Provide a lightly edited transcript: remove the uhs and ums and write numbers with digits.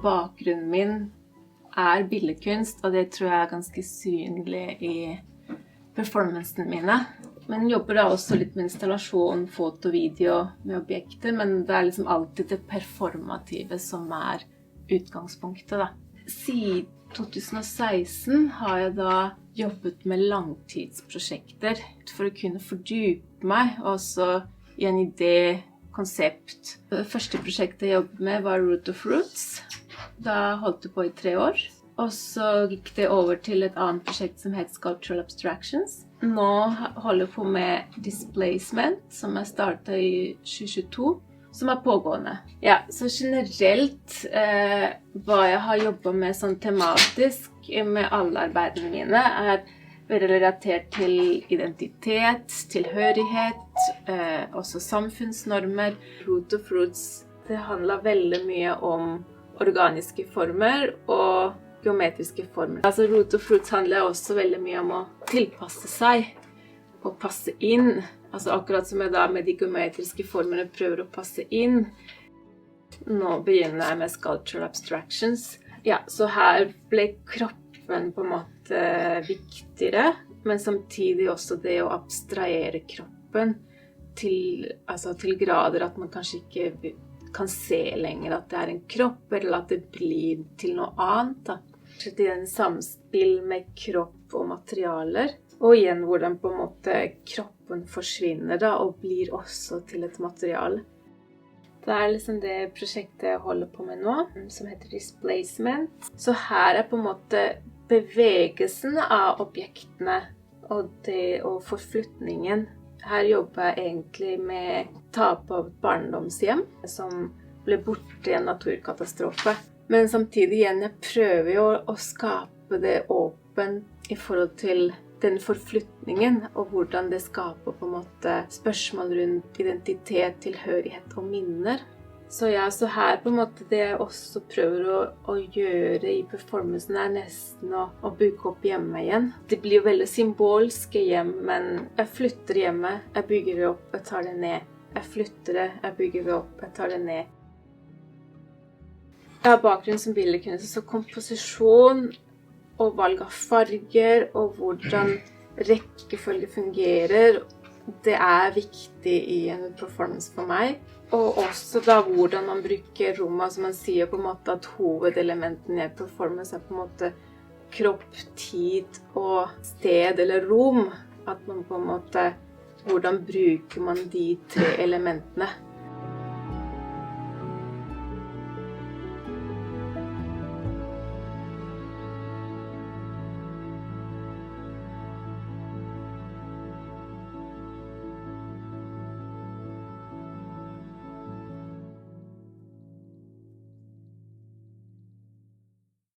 bakgrunnen min billedkunst, og det tror jeg ganske synlig i performancene mine. Men jeg jobber da også litt med installasjon, foto, video med objekter, men det liksom alltid det performative som utgangspunktet da. Siden 2016 har jeg da jobbet med langtidsprosjekter for å kunne fordype meg, også i en idé, konsept. Det første prosjektet jeg jobbet med var Root of Roots. Da holdt jeg på i 3 år. Og så gikk det over til et annet prosjekt som heter Sculptural Abstractions. Nå holder jeg på med Displacement, som jeg startet i 2022, som pågående. Ja, så generelt hva jeg har jobbet med sånn tematisk med alle arbeidene mine veldig relatert til identitet, tilhørighet, også samfunnsnormer. Root of Roots, det handler veldig mye om organiske former og geometriske former. Altså Root of Roots handler også veldig mye om å tilpasse seg og passe inn. Altså akkurat som jeg da med de geometriske formene prøver å passe inn. Nå begynner jeg med Sculptural Abstractions. Ja, så her ble kroppen på en måte viktigere, men samtidig også det å abstrahere kroppen til grader at man kanskje ikke kan se lenger at det en kropp, eller at det blir til noe annet da. Det en samspill med kropp og materialer, og igjen hvordan på en måte kroppen forsvinner da, og blir også til et materiale. Det liksom det prosjektet jeg holder på med nå, som heter Displacement. Så her på en måte bevegelsen av objektene, og forflytningen. Her jobber jeg egentlig med tap av barndomshjem, som ble borte i en naturkatastrofe. Men samtidig igjen, jeg prøver jo å skape det åpent i forhold til den forflytningen, og hvordan det skaper på en måte spørsmål rundt identitet, tilhørighet og minner. Så ja, så her på en måte det jeg også prøver å gjøre i performancen nesten å bygge opp hjemme igjen. Det blir jo veldig symbolske hjem, men jeg flytter hjemme, jeg bygger det opp, jeg tar det ned. Jeg flytter det, jeg bygger det opp, jeg tar det ned. Jeg har bakgrunn som billedkunstner, så komposisjon og valg av farger og hvordan rekkefølge fungerer, det viktig i en performance for meg. Og også da hvordan man bruker rommet, altså man sier på en måte at hovedelementene i en performance på en måte kropp, tid og sted eller rom. At man på en måte, hvordan bruker man de 3 elementene?